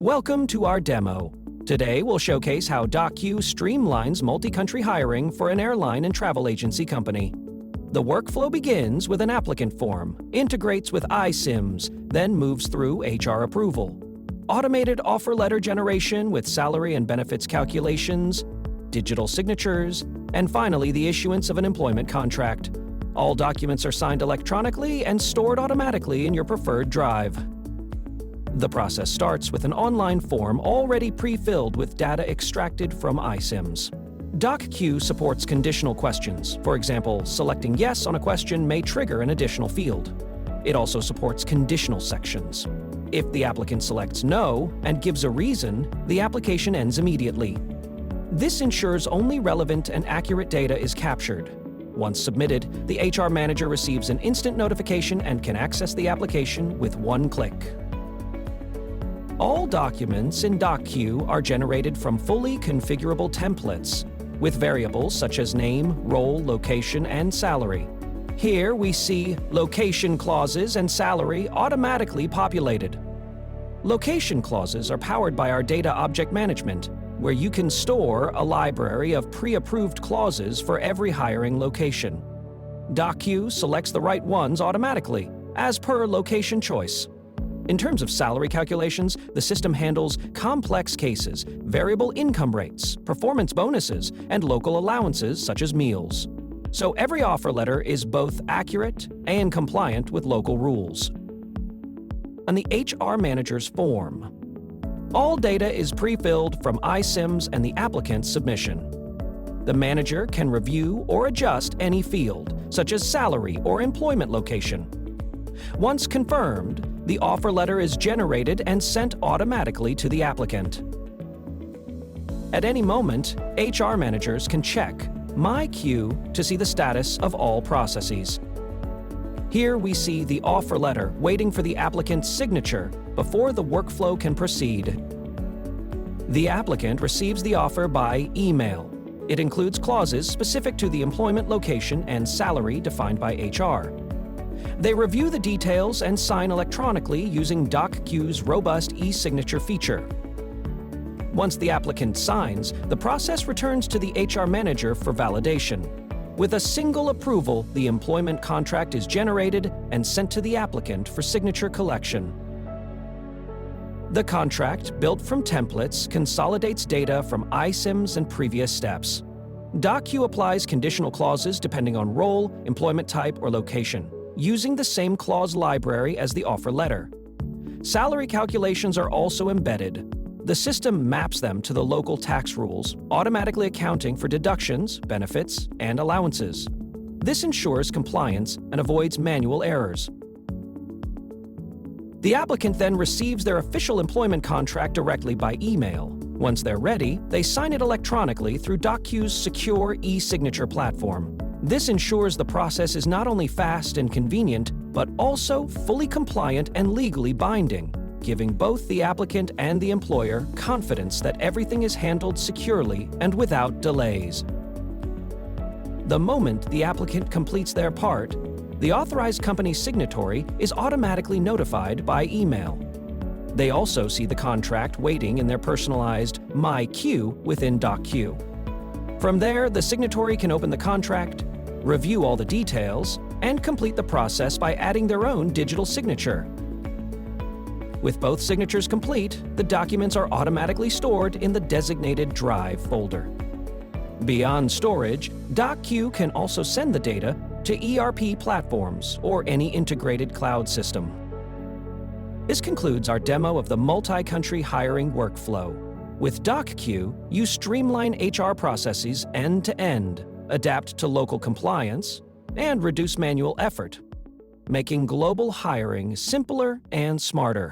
Welcome to our demo. Today we'll showcase how DocQ streamlines multi-country hiring for an airline and travel agency company. The workflow begins with an applicant form, integrates with iCIMS, then moves through HR approval. Automated offer letter generation with salary and benefits calculations, digital signatures, and finally the issuance of an employment contract. All documents are signed electronically and stored automatically in your preferred drive. The process starts with an online form already pre-filled with data extracted from iCIMS. DocQ supports conditional questions. For example, selecting yes on a question may trigger an additional field. It also supports conditional sections. If the applicant selects no and gives a reason, the application ends immediately. This ensures only relevant and accurate data is captured. Once submitted, the HR manager receives an instant notification and can access the application with one click. All documents in DocQ are generated from fully configurable templates, with variables such as name, role, location, and salary. Here we see location clauses and salary automatically populated. Location clauses are powered by our data object management, where you can store a library of pre-approved clauses for every hiring location. DocQ selects the right ones automatically, as per location choice. In terms of salary calculations, the system handles complex cases, variable income rates, performance bonuses, and local allowances such as meals. So every offer letter is both accurate and compliant with local rules. On the HR manager's form, all data is pre-filled from iCIMS and the applicant's submission. The manager can review or adjust any field, such as salary or employment location. Once confirmed, the offer letter is generated and sent automatically to the applicant. At any moment, HR managers can check MyQ to see the status of all processes. Here we see the offer letter waiting for the applicant's signature before the workflow can proceed. The applicant receives the offer by email. It includes clauses specific to the employment location and salary defined by HR. They review the details and sign electronically using DocQ's robust e-signature feature. Once the applicant signs, the process returns to the HR manager for validation. With a single approval, the employment contract is generated and sent to the applicant for signature collection. The contract, built from templates, consolidates data from iCIMS and previous steps. DocQ applies conditional clauses depending on role, employment type, or location, using the same clause library as the offer letter. Salary calculations are also embedded. The system maps them to the local tax rules, automatically accounting for deductions, benefits, and allowances. This ensures compliance and avoids manual errors. The applicant then receives their official employment contract directly by email. Once they're ready, they sign it electronically through DocQ's secure e-signature platform. This ensures the process is not only fast and convenient, but also fully compliant and legally binding, giving both the applicant and the employer confidence that everything is handled securely and without delays. The moment the applicant completes their part, the authorized company signatory is automatically notified by email. They also see the contract waiting in their personalized MyQ within DocQ. From there, the signatory can open the contract, review all the details, and complete the process by adding their own digital signature. With both signatures complete, the documents are automatically stored in the designated Drive folder. Beyond storage, DocQ can also send the data to ERP platforms or any integrated cloud system. This concludes our demo of the multi-country hiring workflow. With DocQ, you streamline HR processes end-to-end, adapt to local compliance, and reduce manual effort, making global hiring simpler and smarter.